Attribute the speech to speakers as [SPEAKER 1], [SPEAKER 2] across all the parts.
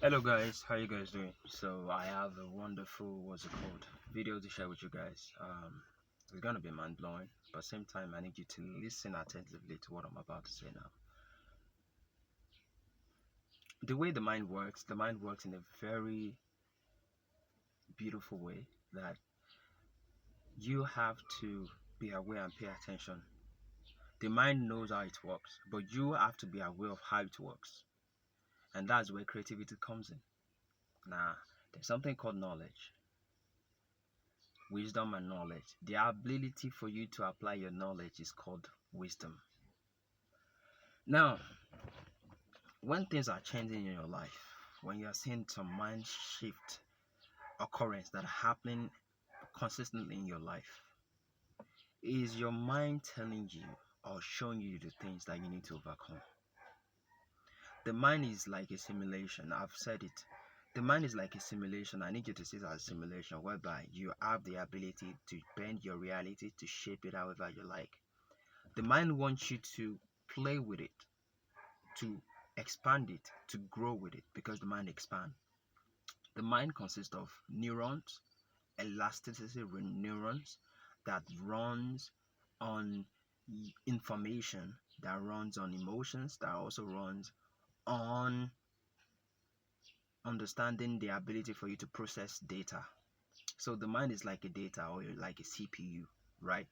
[SPEAKER 1] Hello guys, how you guys doing? So I have a wonderful video to share with you guys. It's gonna be mind blowing, but at the same time I need you to listen attentively to what I'm about to say now. The way the mind works in a very beautiful way that you have to be aware and pay attention. The mind knows how it works, but you have to be aware of how it works, and that's where creativity comes in. Now, there's something called knowledge. Wisdom and knowledge. The ability for you to apply your knowledge is called wisdom. Now, when things are changing in your life, when you are seeing some mind shift occurrence that are happening consistently in your life, is your mind telling you or showing you the things that you need to overcome? The mind is like a simulation. I've said it. The mind is like a simulation. I need you to see it as a simulation whereby you have the ability to bend your reality to shape it however you like. The mind wants you to play with it, to expand it, to grow with it, because the mind expands. The mind consists of neurons, elasticity neurons that runs on information, that runs on emotions, that also runs on understanding the ability for you to process data. So the mind is like a data or like a CPU, right?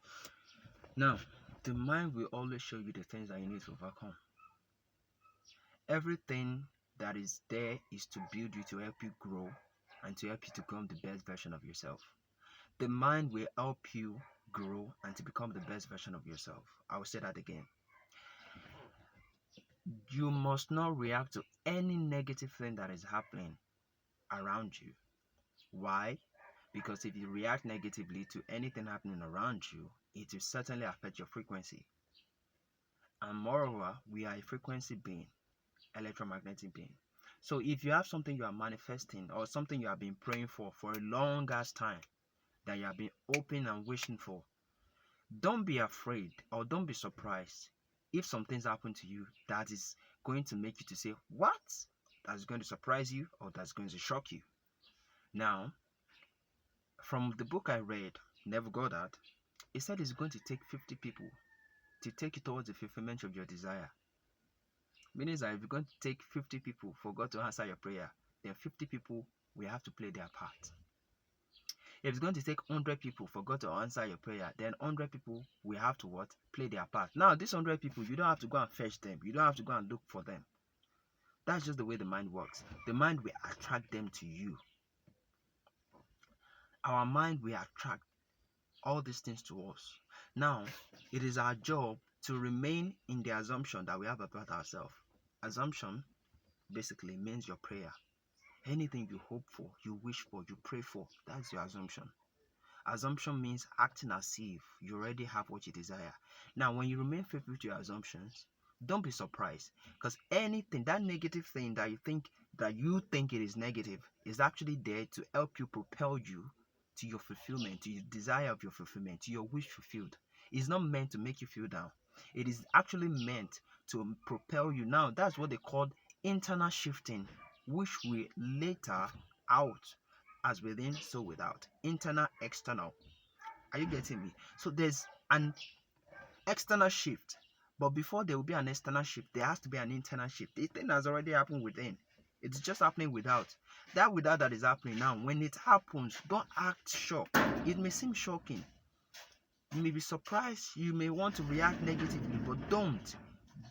[SPEAKER 1] Now, the mind will always show you the things that you need to overcome. Everything that is there is to build you, to help you grow, and to help you to become the best version of yourself. The mind will help you grow and to become the best version of yourself. I will say that again. You must not react to any negative thing that is happening around you. Why? Because if you react negatively to anything happening around you, it will certainly affect your frequency. And moreover, we are a frequency being, electromagnetic being. So if you have something you are manifesting or something you have been praying for a long ass time, that you have been hoping and wishing for, don't be afraid or don't be surprised if some things happen to you that is going to make you to say, what? That's going to surprise you or that's going to shock you. Now, from the book I read, Neville Goddard, it said it's going to take 50 people to take you towards the fulfillment of your desire. Meaning that if you're going to take 50 people for God to answer your prayer, then 50 people will have to play their part. If it's going to take 100 people for God to answer your prayer, then 100 people will have to what? Play their part. Now, these 100 people, you don't have to go and fetch them. You don't have to go and look for them. That's just the way the mind works. The mind will attract them to you. Our mind will attract all these things to us. Now, it is our job to remain in the assumption that we have about ourselves. Assumption basically means your prayer. Anything you hope for, you wish for, you pray for, that's your assumption. Assumption means acting as if you already have what you desire. Now, when you remain faithful to your assumptions, don't be surprised, because anything, that negative thing that you think it is negative, is actually there to help you propel you to your fulfillment, to your desire of your fulfillment, to your wish fulfilled. It's not meant to make you feel down. It is actually meant to propel you. Now, that's what they call internal shifting, which we later out as within, so without. Internal, external. Are you getting me? So there's an external shift, but before there will be an external shift, there has to be an internal shift. The thing has already happened within. It's just happening without. That without that is happening now. When it happens, don't act shocked. It may seem shocking. You may be surprised. You may want to react negatively, but don't.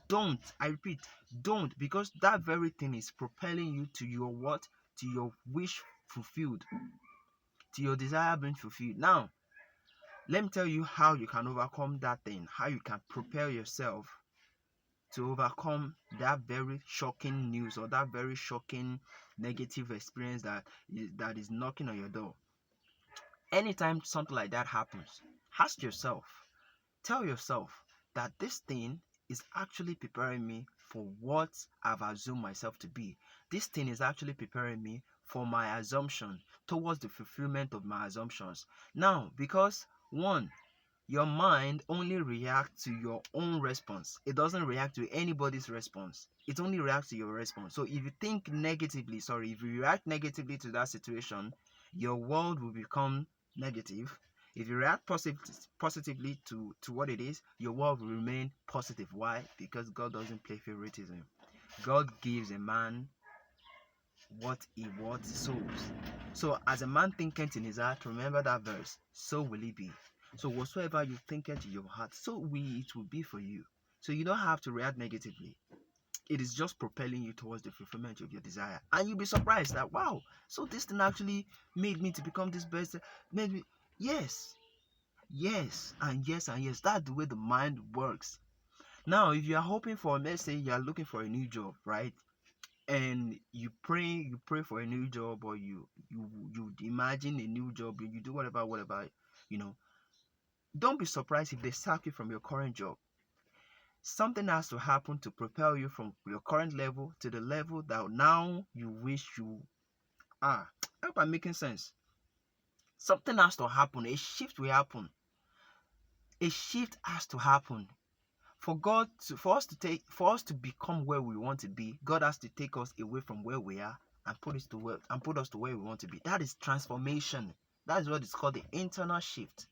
[SPEAKER 1] Don't. I repeat, don't, because that very thing is propelling you to your what? To your wish fulfilled, to your desire being fulfilled. Now, let me tell you how you can overcome that thing, how you can prepare yourself to overcome that very shocking news or that very shocking negative experience that is knocking on your door. Anytime something like that happens, ask yourself, tell yourself that this thing is actually preparing me for what I've assumed myself to be. This thing is actually preparing me for my assumption, towards the fulfillment of my assumptions. Now, because one, Your mind only reacts to your own response. It doesn't react to anybody's response. It only reacts to your response. So if you think negatively, if you react negatively to that situation, your world will become negative. If you react positively to what it is, your world will remain positive. Why? Because God doesn't play favoritism. God gives a man what sows. So as a man thinketh in his heart, remember that verse, so will it be. So whatsoever you thinketh in your heart, so it will be for you. So you don't have to react negatively. It is just propelling you towards the fulfillment of your desire. And you'll be surprised that, wow, so this thing actually made me to become this best. Made me, yes, yes, and yes, and yes. That's the way the mind works. Now, if you are hoping for, let's say you are looking for a new job, right? And you pray for a new job, or you imagine a new job, you do whatever, you know, don't be surprised if they sack you from your current job. Something has to happen to propel you from your current level to the level that now you wish you are. I hope I'm making sense. Something has to happen. A shift will happen. A shift has to happen for us to become where we want to be. God has to take us away from where we are and put us to where we want to be. That is transformation. That is what is called the internal shift,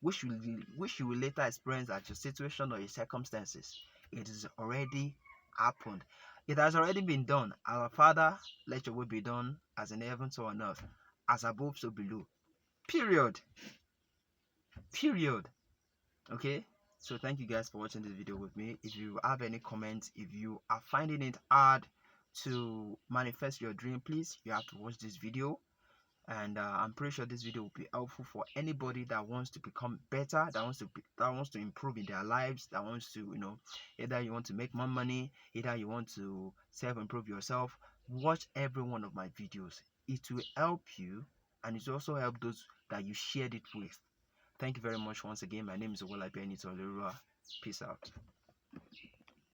[SPEAKER 1] which you will later experience at your situation or your circumstances. It is already happened. It has already been done. Our Father, let your will be done, as in heaven so on earth, as above so below. Period. Period. Okay, so thank you guys for watching this video with me. If you have any comments, if you are finding it hard to manifest your dream, please, you have to watch this video. And I'm pretty sure this video will be helpful for anybody that wants to become better, that wants to improve in their lives, that wants to, either you want to make more money, either you want to self-improve yourself. Watch every one of my videos. It will help you, and it will also help those that you shared it with. Thank you very much once again. My name is Owolabi Enito Olorua. Peace out.